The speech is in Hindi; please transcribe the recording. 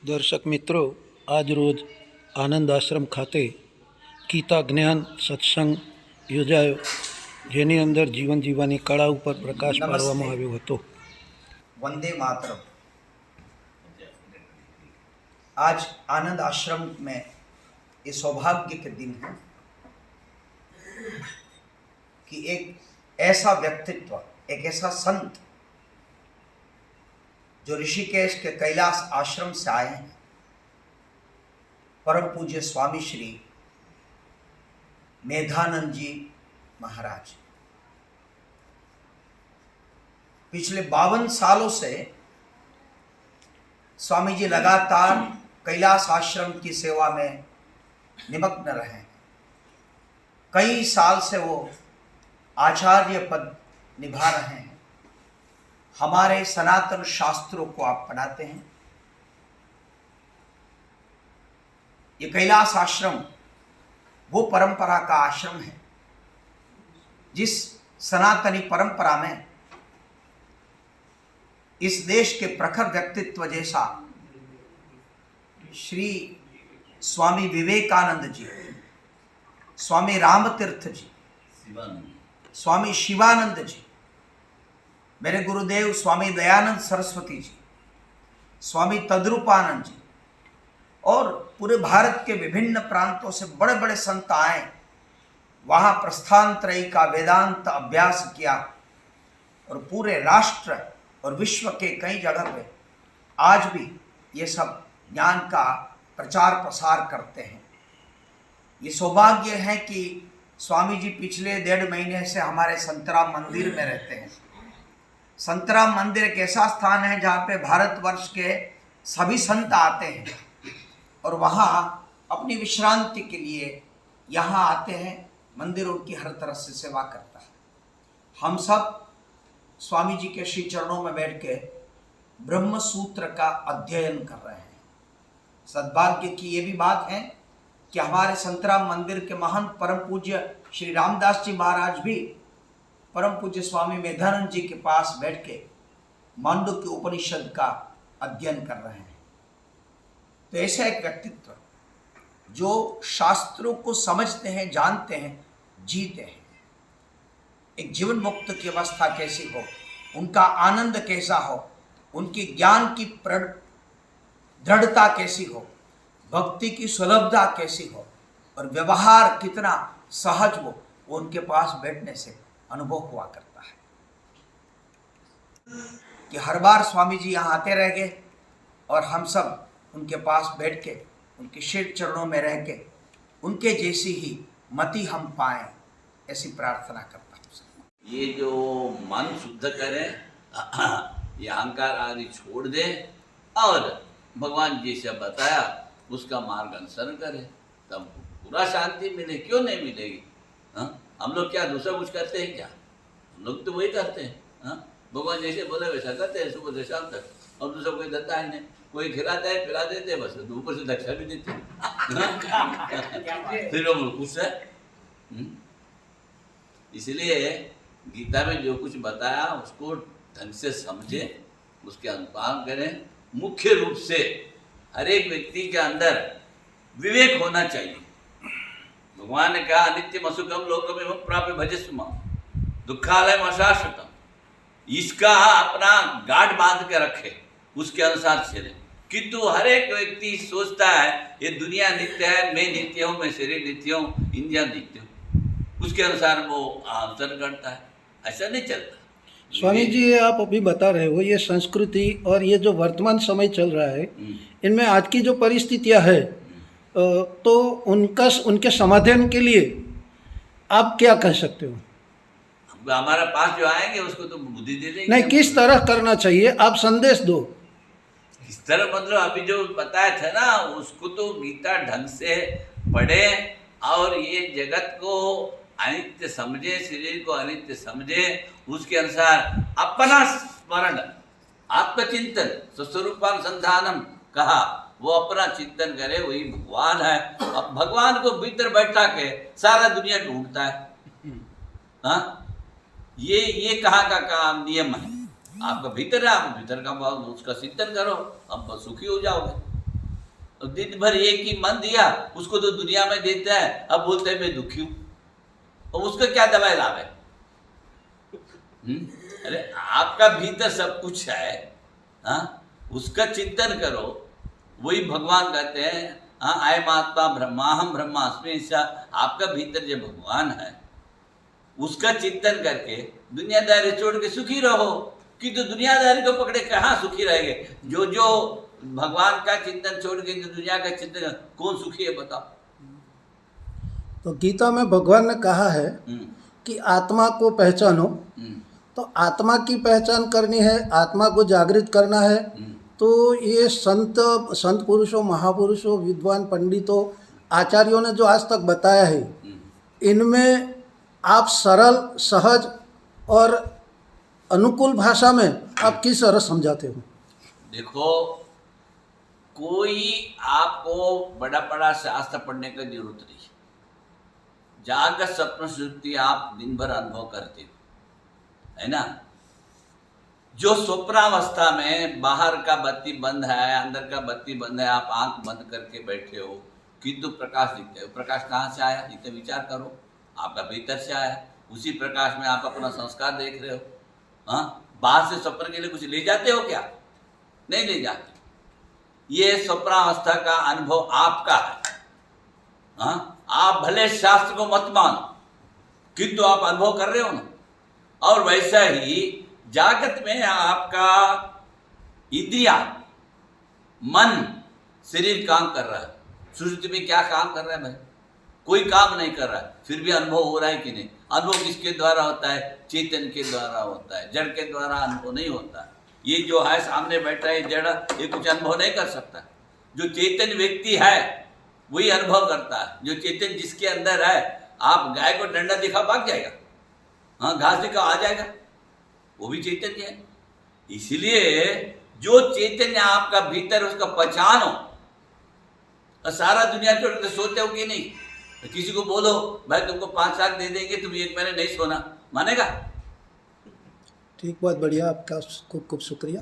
દર્શક મિત્રો, આજ રોજ આનંદ આશ્રમ ખાતે ગીતા જ્ઞાન સત્સંગ યોજાયો, જેની અંદર જીવન જીવવાની કળા ઉપર પ્રકાશ પાડવામાં આવ્યો હતો. वंदे मातरम। आज आनंद आश्रम में ये सौभाग्य के दिन है कि एक ऐसा व्यक्तित्व, एक ऐसा संत जो ऋषिकेश के कैलाश आश्रम से आए हैं, परम पूज्य स्वामी श्री मेधानंद जी महाराज, पिछले 52 सालों से स्वामी जी लगातार कैलाश आश्रम की सेवा में निमग्न रहे हैं। कई साल से वो आचार्य पद निभा रहे हैं। हमारे सनातन शास्त्रों को आप पढ़ाते हैं। ये कैलाश आश्रम वो परंपरा का आश्रम है जिस सनातनी परंपरा में इस देश के प्रखर व्यक्तित्व जैसा श्री स्वामी विवेकानंद जी, स्वामी रामतीर्थ जी, स्वामी शिवानंद जी, मेरे गुरुदेव स्वामी दयानंद सरस्वती जी, स्वामी तद्रूपानंद जी और पूरे भारत के विभिन्न प्रांतों से बड़े बड़े संत आए, वहाँ प्रस्थानत्रयी का वेदांत अभ्यास किया और पूरे राष्ट्र और विश्व के कई जगह पे आज भी ये सब ज्ञान का प्रचार प्रसार करते हैं। ये सौभाग्य है कि स्वामी जी पिछले 1.5 महीने से हमारे संतराम मंदिर में रहते हैं। संतराम मंदिर एक ऐसा स्थान है जहाँ पे भारतवर्ष के सभी संत आते हैं और वहाँ अपनी विश्रांति के लिए यहाँ आते हैं। मंदिर उनकी हर तरह से सेवा करता है। हम सब स्वामी जी के श्री चरणों में बैठ के ब्रह्म सूत्र का अध्ययन कर रहे हैं। सद्भाग्य की ये भी बात है कि हमारे संतराम मंदिर के महान परम पूज्य श्री रामदास जी महाराज भी परम पूज्य स्वामी मेधानंद जी के पास बैठ के मांडुक्य उपनिषद का अध्ययन कर रहे हैं। तो ऐसा एक व्यक्तित्व जो शास्त्रों को समझते हैं, जानते हैं, जीते हैं। एक जीवन मुक्त की अवस्था कैसी हो, उनका आनंद कैसा हो, उनकी ज्ञान की दृढ़ता कैसी हो, भक्ति की सुलभता कैसी हो और व्यवहार कितना सहज हो, वो उनके पास बैठने से अनुभव हुआ करता है। कि हर बार स्वामी जी यहाँ आते रह गए और हम सब उनके पास बैठ के उनके शिर चरणों में रह के उनके जैसी ही मति हम पाएं, ऐसी प्रार्थना करता हूँ। ये जो मन शुद्ध करे, ये अहंकार आदि छोड़ दे और भगवान जी से बताया उसका मार्ग अनुसरण करे, तब पूरा शांति मिले। क्यों नहीं मिलेगी? हम लोग क्या दूसरा कुछ करते हैं क्या? हम लोग तो वही करते हैं। भगवान जैसे बोले वैसा करते हैं सुबह से शाम तक, और दूसरा कोई देता है नहीं। कोई खिलाता है, पिला देते, बस ऊपर से दक्षा भी देते फिर वो खुश है। इसलिए गीता में जो कुछ बताया उसको ढंग से समझे, उसके अनुपालन करें। मुख्य रूप से हर एक व्यक्ति के अंदर विवेक होना चाहिए। भगवान ने कहा नित्यम असुखम लोकम प्राप्य भजस्व दुखालयम अशाश्वतम। इसका अपना गाढ़ बांध के रखे, उसके अनुसार चले। किंतु हर एक व्यक्ति सोचता है ये दुनिया नित्य है, मैं नित्य हूँ, मैं शरीर नित्य हूँ, इंद्रियां नित्य हूँ, उसके अनुसार वो आचरण करता है। ऐसा नहीं चलता। स्वामी जी, ये आप अभी बता रहे हो, ये संस्कृति और ये जो वर्तमान समय चल रहा है, इनमें आज की जो परिस्थितियां है, तो उनके समाधान के लिए आप क्या कह सकते हो? हमारा पास जो आएंगे उसको तो बुद्धि दे देंगे। नहीं, किस तरह करना चाहिए, आप संदेश दो। किस तरह मतलब अभी जो बताया था ना, उसको तो गीता ढंग से पढ़े और ये जगत को अनित्य समझे, शरीर को अनित्य समझे, उसके अनुसार अपना स्मरण, आत्मचिंतन, स्वस्वरूपानुसंधानम कहा, वो अपना चिंतन करे, वही भगवान है। अब भगवान को भीतर बैठा के सारा दुनिया ढूंढता है। ये कहाँ का काम नियम है? आपका भीतर है, आप भीतर का उसका चिंतन करो, अब सुखी हो जाओगे। दिन भर एक ही मन दिया, उसको तो दुनिया में देता है, अब बोलते हैं मैं दुखी हूं, और उसका क्या दवाई लाभ है? अरे आपका भीतर सब कुछ है, हाँ, उसका चिंतन करो। वही भगवान कहते हैं, हाँ, अयम आत्मा ब्रह्माहम ब्रह्मास्मि। आपका भीतर जो भगवान है उसका चिंतन करके दुनियादारी छोड़ के सुखी रहो, कि तो दुनियादारी को पकड़े कहाँ सुखी रहेंगे? जो जो भगवान का चिंतन छोड़ के जो दुनिया का चिंतन, कौन सुखी है बताओ? तो गीता में भगवान ने कहा है कि आत्मा को पहचानो, तो आत्मा की पहचान करनी है, आत्मा को जागृत करना है। तो ये संत पुरुषों, महापुरुषों, विद्वान पंडितों, आचार्यों ने जो आज तक बताया है, इनमें आप सरल, सहज और अनुकूल भाषा में आप किस तरह समझाते हो? देखो, कोई आपको बड़ा बड़ा शास्त्र पढ़ने की जरूरत नहीं। जागृत स्वप्न सुषुप्ति आप दिन भर अनुभव करते हो, है ना? जो स्वप्नावस्था में बाहर का बत्ती बंद है, अंदर का बत्ती बंद है, आप आंख बंद करके बैठे हो, किंतु प्रकाश दिखता है। प्रकाश कहाँ से आया? इतना विचार करो। आपका भीतर से आया। उसी प्रकाश में आप अपना संस्कार देख रहे हो। हाँ, बाहर से स्वप्न के लिए कुछ ले जाते हो क्या? नहीं ले जाते। ये स्वप्नावस्था का अनुभव आपका है। हाँ, आप भले शास्त्र को मत मानो, किंतु आप अनुभव कर रहे हो ना। और वैसा ही जागृत में आपका इंद्रिया, मन, शरीर काम कर रहा है। सुषुप्ति में क्या काम कर रहा है भाई? कोई काम नहीं कर रहा है, फिर भी अनुभव हो रहा है कि नहीं? अनुभव किसके द्वारा होता है? चेतन के द्वारा होता है, जड़ के द्वारा अनुभव नहीं होता। ये जो है सामने बैठा है जड़, ये कुछ अनुभव नहीं कर सकता। जो चेतन व्यक्ति है वही अनुभव करता है। जो चेतन जिसके अंदर है, आप गाय को डंडा दिखा भाग जाएगा, हाँ, घास दिखा आ जाएगा, वो भी चैतन्य है। इसलिए जो चैतन्य आपका भीतर, उसका पहचानो। और सारा दुनिया छोड़ के सोते हो कि नहीं? तो किसी को बोलो भाई तुमको 5 लाख दे देंगे, तुम 1 महीने नहीं सोना, मानेगा? ठीक, बहुत बढ़िया, आपका खूब खूब शुक्रिया।